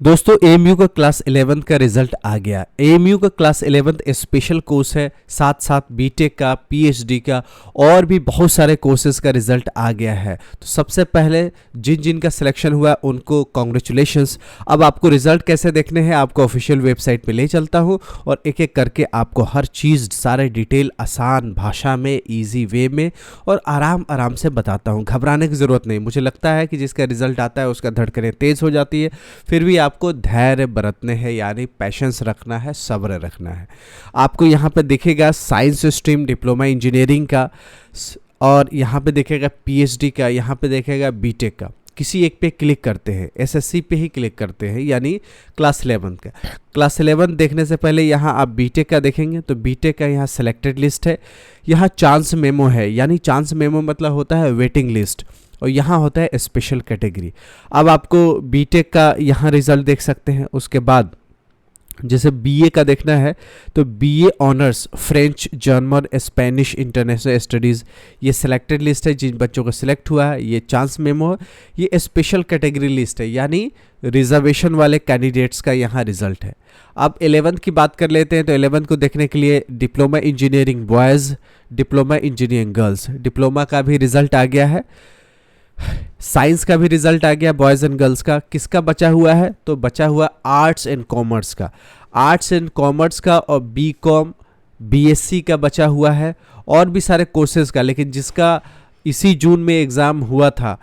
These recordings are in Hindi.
दोस्तों एएमयू का क्लास 11th का रिजल्ट आ गया। एएमयू का क्लास 11th स्पेशल कोर्स है, साथ साथ बीटेक का, पीएचडी का और भी बहुत सारे कोर्सेज का रिजल्ट आ गया है। तो सबसे पहले जिन जिन का सिलेक्शन हुआ उनको कॉन्ग्रेचुलेशंस। अब आपको रिजल्ट कैसे देखने हैं आपको ऑफिशियल वेबसाइट पे ले चलता हूँ और एक एक करके आपको हर चीज़ सारे डिटेल आसान भाषा में, ईजी वे में और आराम आराम से बताता हूँ। घबराने की ज़रूरत नहीं। मुझे लगता है कि जिसका रिजल्ट आता है उसका धड़कनें तेज़ हो जाती है, फिर भी आपको धैर्य बरतने हैं, यानी पैशंस रखना है, सब्र रखना है। आपको यहाँ पे दिखेगा साइंस स्ट्रीम डिप्लोमा इंजीनियरिंग का और यहाँ पे दिखेगा पीएचडी का, यहाँ पे दिखेगा बीटेक का। किसी एक पे क्लिक करते हैं, एसएससी पे ही क्लिक करते हैं, यानी क्लास 11 का। क्लास 11 देखने से पहले यहाँ आप बीटेक का देखेंगे तो बीटेक का यहाँ सेलेक्टेड लिस्ट है, यहाँ चांस मेमो है, यानी चांस मेमो मतलब होता है वेटिंग लिस्ट, और यहाँ होता है स्पेशल कैटेगरी। अब आपको बीटेक का यहाँ रिजल्ट देख सकते हैं। उसके बाद जैसे बीए का देखना है तो BA honours French, German, Spanish, international studies, ये सिलेक्टेड लिस्ट है जिन बच्चों का सिलेक्ट हुआ है। ये चांस मेमो है, ये स्पेशल कैटेगरी लिस्ट है, यानी रिजर्वेशन वाले कैंडिडेट्स का यहाँ रिजल्ट है। अब 11th की बात कर लेते हैं तो 11th को देखने के लिए diploma engineering boys, diploma engineering girls, diploma का भी रिजल्ट आ गया है, साइंस का भी रिजल्ट आ गया बॉयज़ एंड गर्ल्स का। किसका बचा हुआ है तो बचा हुआ आर्ट्स एंड कॉमर्स का, आर्ट्स एंड कॉमर्स का और बीकॉम, बीएससी का बचा हुआ है और भी सारे कोर्सेज का। लेकिन जिसका इसी जून में एग्ज़ाम हुआ था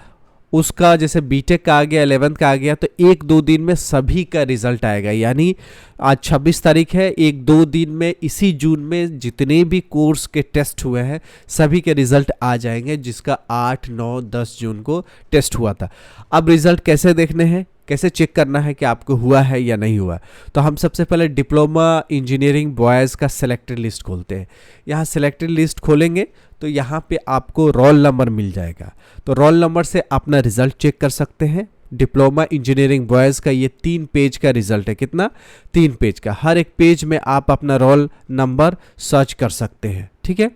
उसका, जैसे बीटेक का आ गया, 11th का आ गया, तो 1-2 दिन में सभी का रिजल्ट आएगा। यानी आज 26 तारीख है, 1-2 दिन में इसी जून में जितने भी कोर्स के टेस्ट हुए हैं सभी के रिजल्ट आ जाएंगे, जिसका 8, 9, 10 जून को टेस्ट हुआ था। अब रिजल्ट कैसे देखने हैं, कैसे चेक करना है कि आपको हुआ है या नहीं हुआ, तो हम सबसे पहले डिप्लोमा इंजीनियरिंग बॉयज़ का सिलेक्टेड लिस्ट खोलते हैं। यहाँ सिलेक्टेड लिस्ट खोलेंगे तो यहाँ पे आपको रोल नंबर मिल जाएगा, तो रोल नंबर से अपना रिजल्ट चेक कर सकते हैं। डिप्लोमा इंजीनियरिंग बॉयज़ का ये 3 पेज का रिजल्ट है। कितना? 3 पेज का। हर एक पेज में आप अपना रोल नंबर सर्च कर सकते हैं, ठीक है।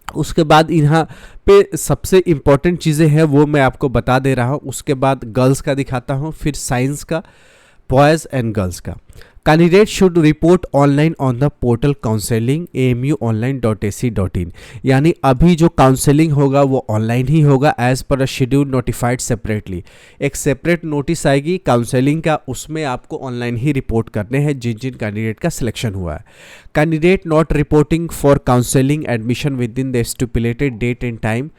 उसके बाद यहाँ पे सबसे इम्पॉर्टेंट चीज़ें हैं वो मैं आपको बता दे रहा हूँ। उसके बाद गर्ल्स का दिखाता हूँ, फिर साइंस का, बॉयज़ एंड गर्ल्स का। Candidate should report online on the portal counselling amuonline.ac.in, यानी अभी जो काउंसलिंग होगा वो ऑनलाइन ही होगा as per a schedule notified separately. एक सेपरेट नोटिस आएगी काउंसलिंग का, उसमें आपको ऑनलाइन ही रिपोर्ट करने हैं जिन जिन कैंडिडेट का सिलेक्शन हुआ है। Candidate not reporting for counselling admission within the stipulated date and time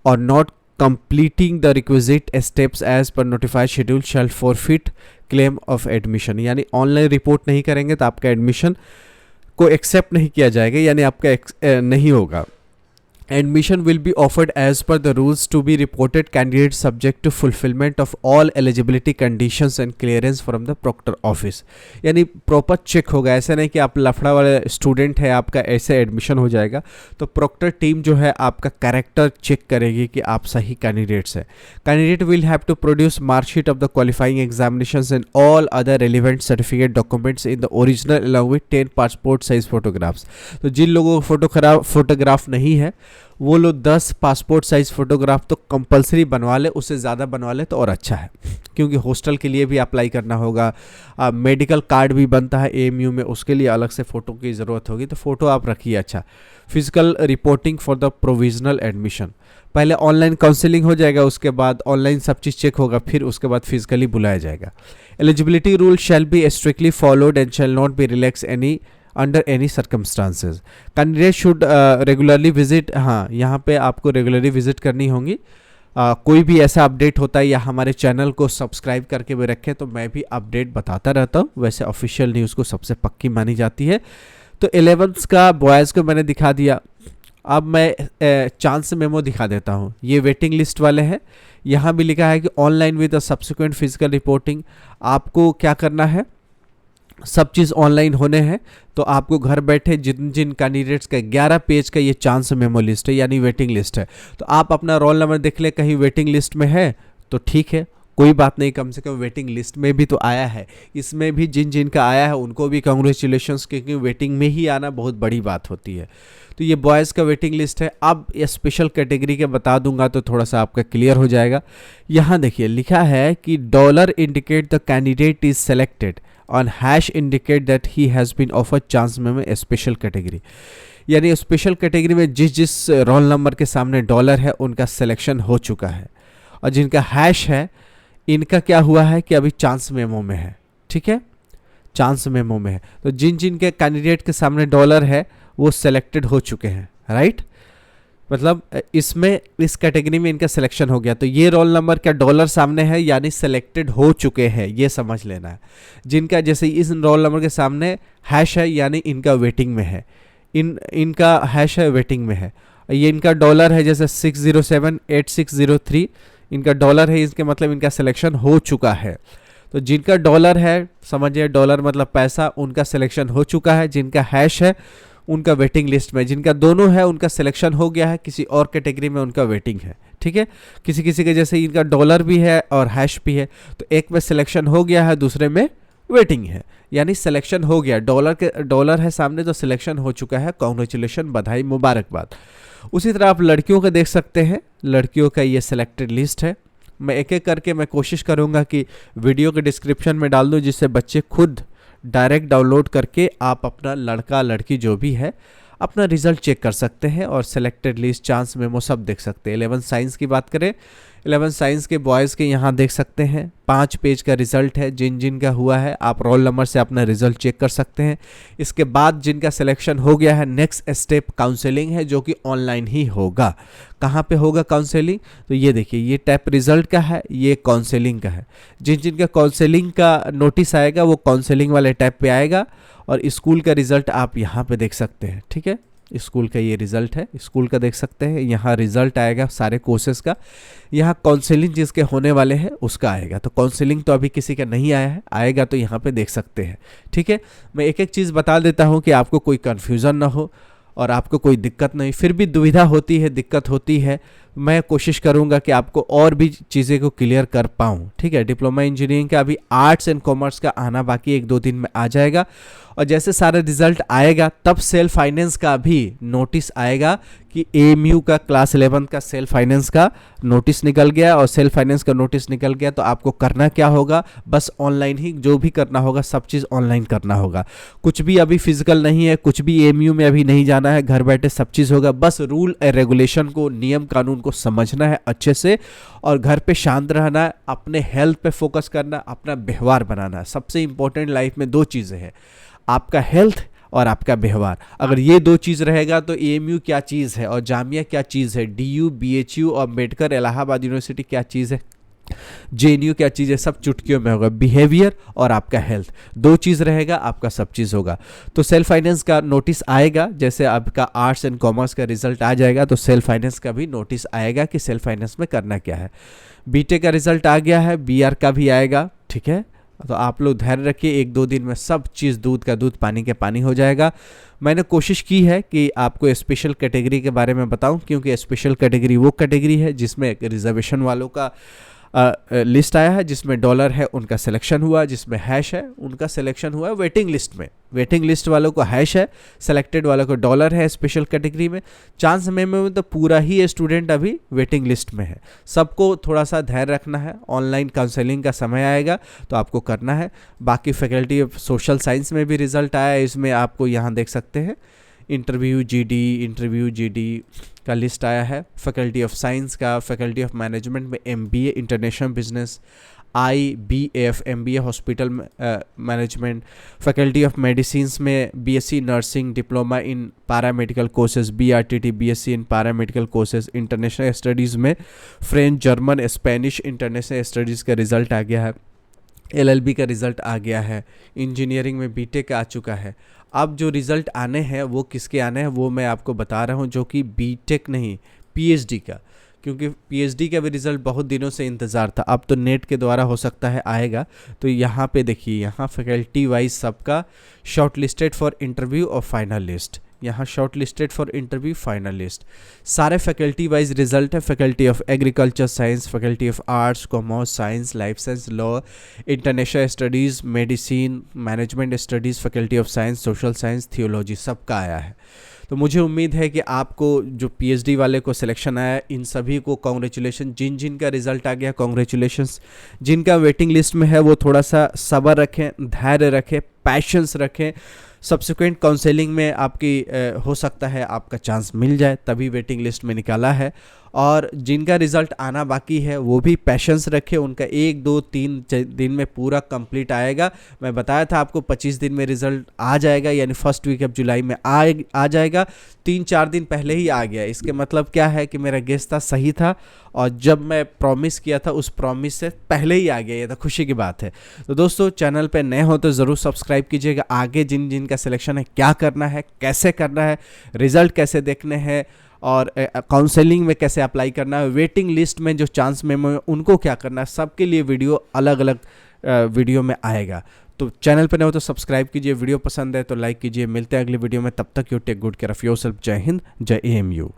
और not completing the requisite steps as per notified schedule shall forfeit claim of admission, यानी ऑनलाइन रिपोर्ट नहीं करेंगे तो आपका एडमिशन को एक्सेप्ट नहीं किया जाएगा, यानी आपका नहीं होगा। Admission will be offered as per the rules to be reported candidate subject to fulfillment of all eligibility conditions and clearance from the proctor office, यानी प्रॉपर चेक होगा। ऐसा नहीं कि आप लफड़ा वाले स्टूडेंट है आपका ऐसे एडमिशन हो जाएगा, तो प्रॉक्टर टीम जो है आपका कैरेक्टर चेक करेगी कि आप सही कैंडिडेट्स है। Candidate will have to produce marksheet of the qualifying examinations and all other relevant certificate documents in the original along with 10 passport size photographs. तो जिन लोगों को फोटोग्राफ नहीं है वो लोग 10 पासपोर्ट साइज़ फ़ोटोग्राफ तो कंपलसरी बनवा ले, उससे ज़्यादा बनवा ले तो और अच्छा है, क्योंकि हॉस्टल के लिए भी अप्लाई करना होगा। मेडिकल कार्ड भी बनता है एएमयू में, उसके लिए अलग से फ़ोटो की ज़रूरत होगी, तो फ़ोटो आप रखिए। अच्छा, physical reporting for the provisional admission, पहले ऑनलाइन काउंसलिंग हो जाएगा, उसके बाद ऑनलाइन सब चीज़ चेक होगा, फिर उसके बाद फिजिकली बुलाया जाएगा। Eligibility rule shall be strictly followed and shall not be relax any under any circumstances. Candidate should regularly visit, हाँ यहाँ पे आपको रेगुलरली विजिट करनी होंगी। कोई भी ऐसा अपडेट होता है या हमारे चैनल को सब्सक्राइब करके भी रखें तो मैं भी अपडेट बताता रहता हूँ। वैसे ऑफिशियल न्यूज़ को सबसे पक्की मानी जाती है। तो 11th का बॉयज़ को मैंने दिखा दिया। अब मैं चांस मेमो दिखा देता हूँ। ये वेटिंग लिस्ट वाले हैं। यहाँ भी लिखा है कि online with the subsequent physical reporting. आपको क्या करना है, सब चीज़ ऑनलाइन होने हैं, तो आपको घर बैठे जिन जिन कैंडिडेट्स का 11 पेज का ये चांस मेमो लिस्ट है, यानी वेटिंग लिस्ट है, तो आप अपना रोल नंबर देख ले, कहीं वेटिंग लिस्ट में है तो ठीक है, कोई बात नहीं, कम से कम वेटिंग लिस्ट में भी तो आया है। इसमें भी जिन जिन का आया है उनको भी कॉन्ग्रेचुलेशंस, क्योंकि वेटिंग में ही आना बहुत बड़ी बात होती है। तो ये बॉयज़ का वेटिंग लिस्ट है। अब ये स्पेशल कैटेगरी के बता दूंगा तो थोड़ा सा आपका क्लियर हो जाएगा। यहाँ देखिए लिखा है कि dollar indicate the candidate is selected on hash indicate that he has been offered chance में स्पेशल कैटेगरी। यानी स्पेशल कैटेगरी में जिस जिस रोल नंबर के सामने डॉलर है उनका सिलेक्शन हो चुका है, और जिनका हैश है इनका क्या हुआ है कि अभी चांस मेमो में है। ठीक है, चांस मेमो में है। तो जिन जिन के कैंडिडेट के सामने डॉलर है वो सिलेक्टेड हो चुके हैं, राइट। मतलब इसमें इस कैटेगरी में इनका सिलेक्शन हो गया। तो ये रोल नंबर क्या डॉलर सामने है यानी सिलेक्टेड हो चुके हैं, ये समझ लेना है। जिनका जैसे इस रोल नंबर के सामने हैश है यानी इनका वेटिंग में है, इनका हैश है वेटिंग में है। ये इनका डॉलर है जैसे 6078603, इनका डॉलर है, इसके मतलब इनका सिलेक्शन हो चुका है। तो जिनका डॉलर है, समझिए डॉलर मतलब पैसा, उनका सिलेक्शन हो चुका है। जिनका हैश है उनका वेटिंग लिस्ट में, जिनका दोनों है उनका सिलेक्शन हो गया है, किसी और कैटेगरी में उनका वेटिंग है। ठीक है, किसी किसी के जैसे इनका डॉलर भी है और हैश भी है, तो एक में सिलेक्शन हो गया है, दूसरे में वेटिंग है, यानी सिलेक्शन हो गया। डॉलर है सामने तो सिलेक्शन हो चुका है। कॉन्ग्रेचुलेशन, बधाई, मुबारकबाद। उसी तरह आप लड़कियों का देख सकते हैं, लड़कियों का ये सिलेक्टेड लिस्ट है। मैं एक एक करके मैं कोशिश करूँगा कि वीडियो के डिस्क्रिप्शन में डाल दूँ, जिससे बच्चे खुद डायरेक्ट डाउनलोड करके आप अपना लड़का लड़की जो भी है अपना रिजल्ट चेक कर सकते हैं और सिलेक्टेड लिस्ट, चांस मेमो सब देख सकते हैं। 11 साइंस की बात करें, 11 साइंस के बॉयज़ के यहाँ देख सकते हैं 5 पेज का रिजल्ट है। जिन जिन का हुआ है आप रोल नंबर से अपना रिजल्ट चेक कर सकते हैं। इसके बाद जिनका सिलेक्शन हो गया है, नेक्स्ट स्टेप काउंसलिंग है, जो कि ऑनलाइन ही होगा। कहाँ पे होगा काउंसलिंग? तो ये देखिए, ये टैप रिजल्ट का है, ये काउंसलिंग का है। जिन जिनका काउंसलिंग का नोटिस आएगा वो काउंसलिंग वाले टैब पे आएगा, और स्कूल का रिजल्ट आप यहाँ पे देख सकते हैं। ठीक है, स्कूल का ये रिजल्ट है, स्कूल का देख सकते हैं। यहाँ रिजल्ट आएगा सारे कोर्सेज का। यहाँ काउंसलिंग जिसके होने वाले हैं उसका आएगा। तो काउंसलिंग तो अभी किसी का नहीं आया है, आएगा तो यहाँ पे देख सकते हैं। ठीक है, मैं एक एक चीज़ बता देता हूँ कि आपको कोई कन्फ्यूज़न ना हो और आपको कोई दिक्कत नहीं। फिर भी दुविधा होती है, दिक्कत होती है, मैं कोशिश करूंगा कि आपको और भी चीज़ें को क्लियर कर पाऊँ। ठीक है, डिप्लोमा इंजीनियरिंग का अभी आर्ट्स एंड कॉमर्स का आना बाकी, 1-2 दिन में आ जाएगा। और जैसे सारा रिजल्ट आएगा तब सेल्फ फाइनेंस का भी नोटिस आएगा कि एएमयू का क्लास 11 का सेल्फ फाइनेंस का नोटिस निकल गया। और सेल्फ फाइनेंस का नोटिस निकल गया तो आपको करना क्या होगा, बस ऑनलाइन ही जो भी करना होगा, सब चीज़ ऑनलाइन करना होगा। कुछ भी अभी फिजिकल नहीं है, कुछ भी एएमयू में अभी नहीं जाना है, घर बैठे सब चीज़ होगा। बस रूल एंड रेगुलेशन को, नियम कानून को समझना है अच्छे से, और घर पे शांत रहना है, अपने हेल्थ पे फोकस करना, अपना व्यवहार बनाना है। सबसे इंपॉर्टेंट लाइफ में 2 चीज़ें हैं, आपका हेल्थ और आपका व्यवहार। अगर ये 2 चीज़ रहेगा तो एएमयू क्या चीज़ है और जामिया क्या चीज़ है, डीयू, बीएचयू और अम्बेडकर इलाहाबाद यूनिवर्सिटी क्या चीज़ है, जेएनयू क्या चीज़ है, सब चुटकियों में होगा। बिहेवियर और आपका हेल्थ, 2 चीज़ रहेगा, आपका सब चीज़ होगा। तो सेल्फ फाइनेंस का नोटिस आएगा, जैसे आपका आर्ट्स एंड कॉमर्स का रिजल्ट आ जाएगा तो सेल्फ फाइनेंस का भी नोटिस आएगा कि सेल्फ फाइनेंस में करना क्या है। बीटेक का रिजल्ट आ गया है, बीआर का भी आएगा। ठीक है, तो आप लोग धैर्य रखिए, 1-2 दिन में सब चीज़ दूध का दूध पानी के पानी हो जाएगा। मैंने कोशिश की है कि आपको स्पेशल कैटेगरी के बारे में बताऊं, क्योंकि स्पेशल कैटेगरी वो कैटेगरी है जिसमें रिजर्वेशन वालों का लिस्ट आया है, जिसमें डॉलर है उनका सिलेक्शन हुआ, जिसमें हैश है उनका सिलेक्शन हुआ है वेटिंग लिस्ट में। वेटिंग लिस्ट वालों को हैश है, सेलेक्टेड वालों को डॉलर है स्पेशल कैटेगरी में। चांस में तो पूरा ही स्टूडेंट अभी वेटिंग लिस्ट में है। सबको थोड़ा सा धैर्य रखना है, ऑनलाइन काउंसलिंग का समय आएगा तो आपको करना है। बाकी फैकल्टी ऑफ सोशल साइंस में भी रिजल्ट आया है, इसमें आपको यहाँ देख सकते हैं इंटरव्यू जीडी का लिस्ट आया है। फैकल्टी ऑफ साइंस का, फैकल्टी ऑफ मैनेजमेंट में MBA international business, IBF MBA hospital management, faculty of medicines में BSc nursing, diploma in paramedical courses, BRTT BSc in paramedical courses, international studies में French, German, Spanish international studies का रिज़ल्ट आ गया है। LLB का रिज़ल्ट आ गया है। इंजीनियरिंग में बीटेक आ चुका है। अब जो रिज़ल्ट आने हैं वो किसके आने हैं वो मैं आपको बता रहा हूँ, जो कि बीटेक नहीं, PhD का, क्योंकि PhD का भी रिज़ल्ट बहुत दिनों से इंतज़ार था। अब तो नेट के द्वारा हो सकता है आएगा। तो यहाँ पे देखिए, यहाँ फैकल्टी वाइज सबका शॉर्ट लिस्टेड फॉर इंटरव्यू और फाइनल लिस्ट, यहाँ short listed for interview, final list. सारे फैकल्टी वाइज रिजल्ट है। Faculty of agriculture science, faculty of arts, commerce, science, life science, law, international studies, medicine, management studies, faculty of science, social science, theology, सबका आया है। तो मुझे उम्मीद है कि आपको जो पीएचडी वाले को सिलेक्शन आया, इन सभी को कॉन्ग्रेचुलेशन। जिन जिन का रिजल्ट आ गया कॉन्ग्रेचुलेशंस। जिनका वेटिंग लिस्ट में है वो थोड़ा सा सब्र रखें, धैर्य रखें, पैशंस रखें। सब्सिक्वेंट काउंसलिंग में आपकी हो सकता है आपका चांस मिल जाए, तभी वेटिंग लिस्ट में निकाला है। और जिनका रिज़ल्ट आना बाकी है वो भी पैशंस रखें, उनका 1 2 3 दिन में पूरा कंप्लीट आएगा। मैं बताया था आपको 25 दिन में रिज़ल्ट आ जाएगा, यानी फर्स्ट वीक ऑफ जुलाई में आ जाएगा। 3-4 दिन पहले ही आ गया। इसके मतलब क्या है कि मेरा गेस था, सही था, और जब मैं प्रॉमिस किया था उस प्रॉमिस से पहले ही आ गया। ये तो खुशी की बात है। तो दोस्तों, चैनल पे नए हो तो ज़रूर सब्सक्राइब कीजिएगा। आगे जिन जिन का सिलेक्शन है, क्या करना है, कैसे करना है, रिज़ल्ट कैसे देखने हैं, और काउंसलिंग में कैसे अप्लाई करना है, वेटिंग लिस्ट में जो चांस मेमो है उनको क्या करना है, सबके लिए वीडियो अलग अलग वीडियो में आएगा। तो चैनल पर नए हो तो सब्सक्राइब कीजिए, वीडियो पसंद है तो लाइक कीजिए। मिलते हैं अगली वीडियो में, तब तक you take good care of yourself. Jai Hind, जय एएमयू।